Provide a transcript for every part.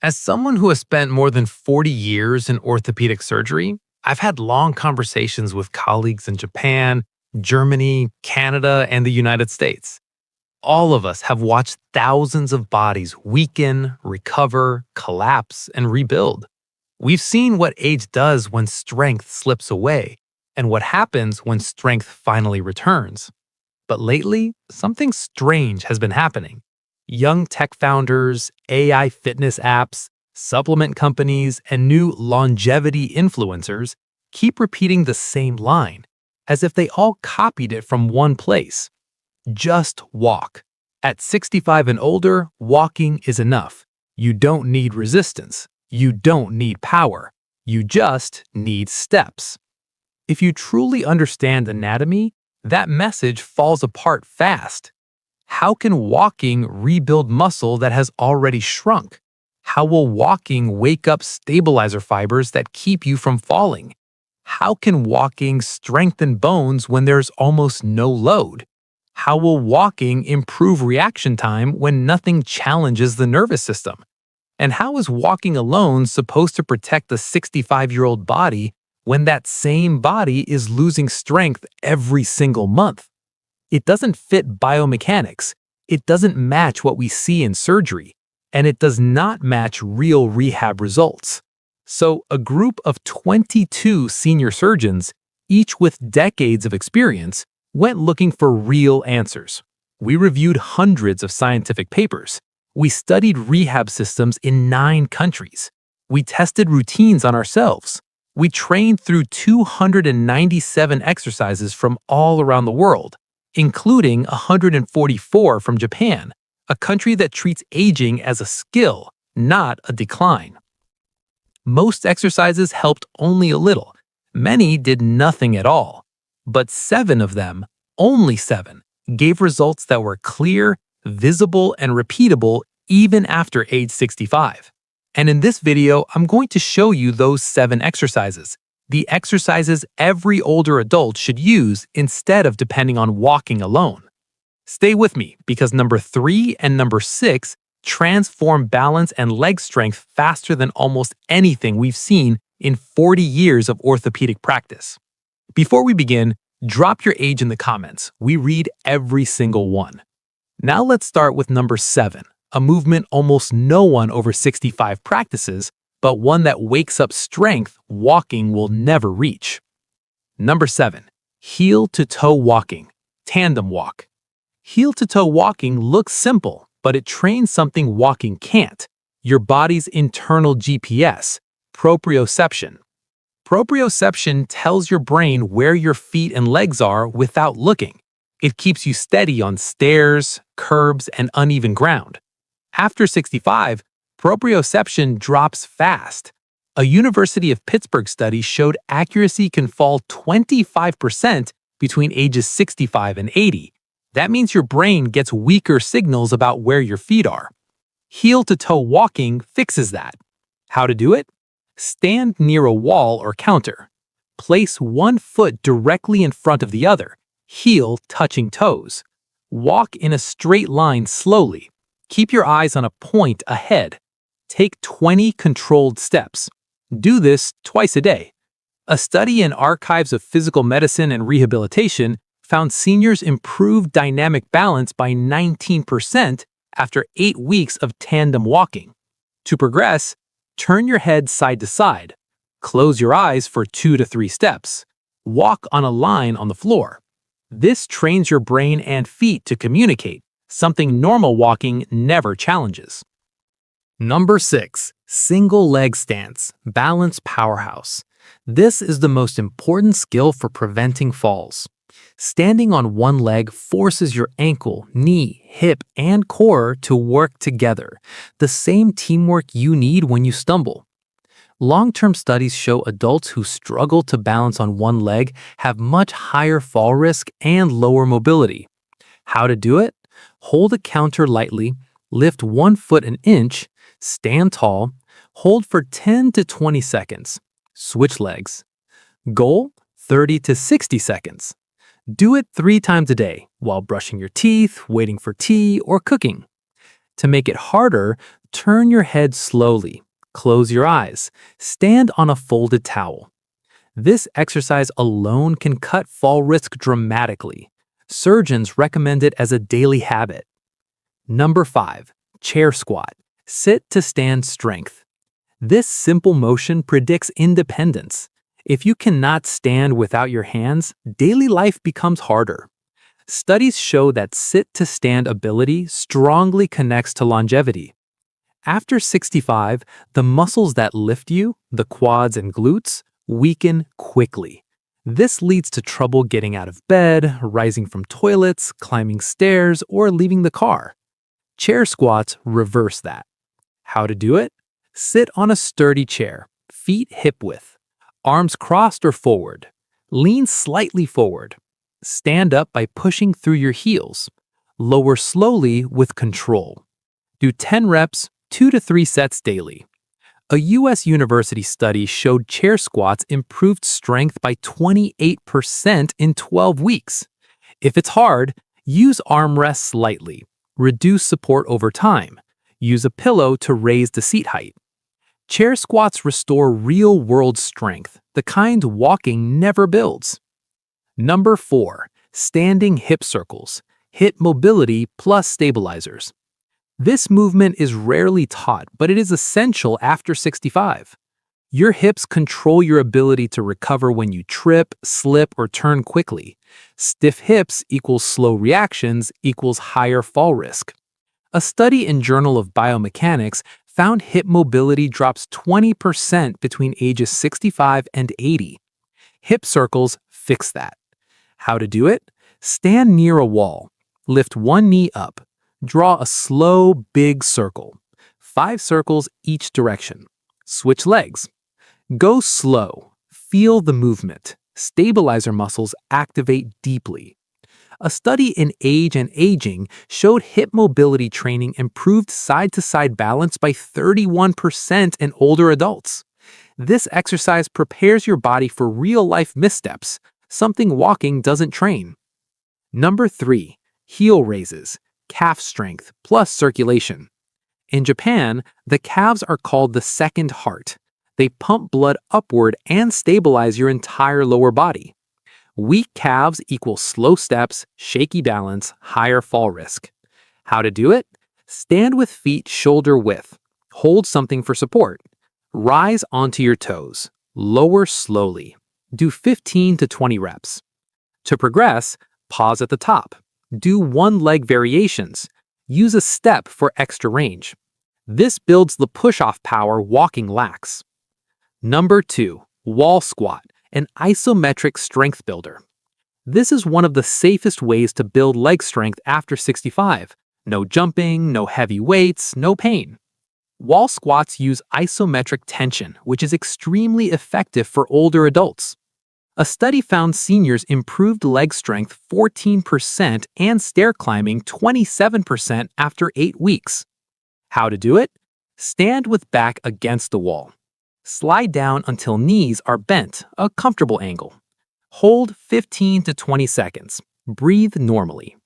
As someone who has spent more than 40 years in orthopedic surgery, I've had long conversations with colleagues in Japan, Germany, Canada, and the United States. All of us have watched thousands of bodies weaken, recover, collapse, and rebuild. We've seen what age does when strength slips away and what happens when strength finally returns. But lately, something strange has been happening. Young tech founders, AI fitness apps, supplement companies, and new longevity influencers keep repeating the same line, as if they all copied it from one place. Just walk. At 65 and older, walking is enough. You don't need resistance. You don't need power. You just need steps. If you truly understand anatomy, that message falls apart fast. How can walking rebuild muscle that has already shrunk? How will walking wake up stabilizer fibers that keep you from falling? How can walking strengthen bones when there's almost no load? How will walking improve reaction time when nothing challenges the nervous system? And how is walking alone supposed to protect the 65-year-old body when that same body is losing strength every single month? It doesn't fit biomechanics, it doesn't match what we see in surgery, and it does not match real rehab results. So, a group of 22 senior surgeons, each with decades of experience, went looking for real answers. We reviewed hundreds of scientific papers. We studied rehab systems in 9 countries. We tested routines on ourselves. We trained through 297 exercises from all around the world, including 144 from Japan, a country that treats aging as a skill, not a decline. Most exercises helped only a little. Many did nothing at all. But 7 of them, only 7, gave results that were clear, visible, and repeatable even after age 65. And in this video, I'm going to show you those 7 exercises. The exercises every older adult should use instead of depending on walking alone. Stay with me because number 3 and number 6 transform balance and leg strength faster than almost anything we've seen in 40 years of orthopedic practice. Before we begin, drop your age in the comments. We read every single one. Now let's start with number 7, a movement almost no one over 65 practices, but one that wakes up strength walking will never reach. Number 7, heel-to-toe walking, tandem walk. Heel-to-toe walking looks simple, but it trains something walking can't, your body's internal GPS, proprioception. Proprioception tells your brain where your feet and legs are without looking. It keeps you steady on stairs, curbs, and uneven ground. After 65, proprioception drops fast. A University of Pittsburgh study showed accuracy can fall 25% between ages 65 and 80. That means your brain gets weaker signals about where your feet are. Heel-to-toe walking fixes that. How to do it? Stand near a wall or counter. Place one foot directly in front of the other, heel touching toes. Walk in a straight line slowly. Keep your eyes on a point ahead. Take 20 controlled steps. Do this twice a day. A study in Archives of Physical Medicine and Rehabilitation found seniors improved dynamic balance by 19% after 8 weeks of tandem walking. To progress, turn your head side to side. Close your eyes for 2 to 3 steps. Walk on a line on the floor. This trains your brain and feet to communicate, something normal walking never challenges. Number 6, single leg stance, balance powerhouse. This is the most important skill for preventing falls. Standing on one leg forces your ankle, knee, hip, and core to work together, the same teamwork you need when you stumble. Long-term studies show adults who struggle to balance on one leg have much higher fall risk and lower mobility. How to do it? Hold a counter lightly, lift 1 foot an inch, stand tall, hold for 10 to 20 seconds. Switch legs. Goal, 30 to 60 seconds. Do it 3 times a day while brushing your teeth, waiting for tea, or cooking. To make it harder, turn your head slowly, close your eyes, stand on a folded towel. This exercise alone can cut fall risk dramatically. Surgeons recommend it as a daily habit. Number 5. Chair squat. Sit to stand strength. This simple motion predicts independence. If you cannot stand without your hands, daily life becomes harder. Studies show that sit-to-stand ability strongly connects to longevity. After 65, the muscles that lift you, the quads and glutes, weaken quickly. This leads to trouble getting out of bed, rising from toilets, climbing stairs, or leaving the car. Chair squats reverse that. How to do it? Sit on a sturdy chair, feet hip-width, arms crossed or forward. Lean slightly forward. Stand up by pushing through your heels. Lower slowly with control. Do 10 reps, 2 to 3 sets daily. A U.S. university study showed chair squats improved strength by 28% in 12 weeks. If it's hard, use armrests lightly. Reduce support over time. Use a pillow to raise the seat height. Chair squats restore real-world strength, the kind walking never builds. Number 4. Standing hip circles. Hip mobility plus stabilizers. This movement is rarely taught, but it is essential after 65. Your hips control your ability to recover when you trip, slip, or turn quickly. Stiff hips equals slow reactions equals higher fall risk. A study in Journal of Biomechanics found hip mobility drops 20% between ages 65 and 80. Hip circles fix that. How to do it? Stand near a wall. Lift one knee up. Draw a slow, big circle. 5 circles each direction. Switch legs. Go slow. Feel the movement. Stabilizer muscles activate deeply. A study in Age and Aging showed hip mobility training improved side-to-side balance by 31% in older adults. This exercise prepares your body for real-life missteps, something walking doesn't train. Number 3. Heel raises. Calf strength plus circulation. In Japan, the calves are called the second heart. They pump blood upward and stabilize your entire lower body. Weak calves equal slow steps, shaky balance, higher fall risk. How to do it? Stand with feet shoulder width. Hold something for support. Rise onto your toes. Lower slowly. Do 15 to 20 reps. To progress, pause at the top. Do one-leg variations. Use a step for extra range. This builds the push-off power walking lacks. Number 2. Wall squat, an isometric strength builder. This is one of the safest ways to build leg strength after 65. No jumping, no heavy weights, no pain. Wall squats use isometric tension, which is extremely effective for older adults. A study found seniors improved leg strength 14% and stair climbing 27% after 8 weeks. How to do it? Stand with back against the wall. Slide down until knees are bent, a comfortable angle. Hold 15 to 20 seconds. Breathe normally.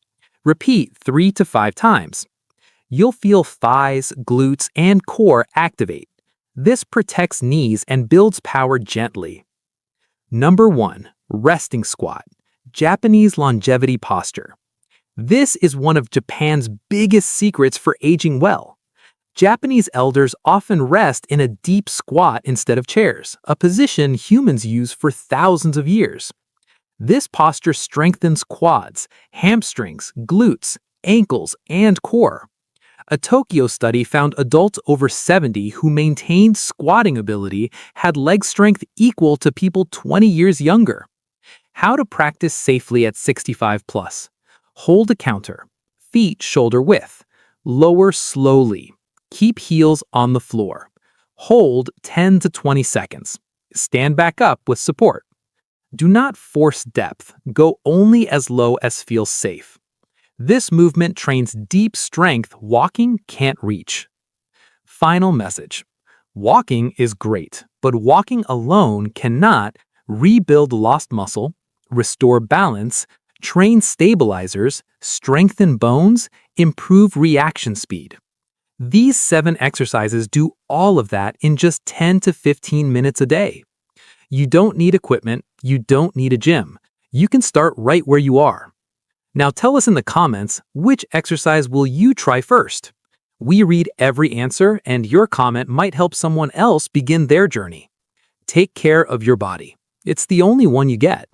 Repeat 3 to 5 times. You'll feel thighs, glutes, and core activate. This protects knees and builds power gently. Number 1. Resting squat. Japanese longevity posture. This is one of Japan's biggest secrets for aging well. Japanese elders often rest in a deep squat instead of chairs, a position humans use for thousands of years. This posture strengthens quads, hamstrings, glutes, ankles, and core. A Tokyo study found adults over 70 who maintained squatting ability had leg strength equal to people 20 years younger. How to practice safely at 65 plus. Hold a counter. Feet shoulder width. Lower slowly. Keep heels on the floor. Hold 10 to 20 seconds. Stand back up with support. Do not force depth. Go only as low as feels safe. This movement trains deep strength walking can't reach. Final message. Walking is great, but walking alone cannot rebuild lost muscle, restore balance, train stabilizers, strengthen bones, improve reaction speed. These 7 exercises do all of that in just 10 to 15 minutes a day. You don't need equipment, you don't need a gym. You can start right where you are. Now tell us in the comments, which exercise will you try first? We read every answer, and your comment might help someone else begin their journey. Take care of your body. It's the only one you get.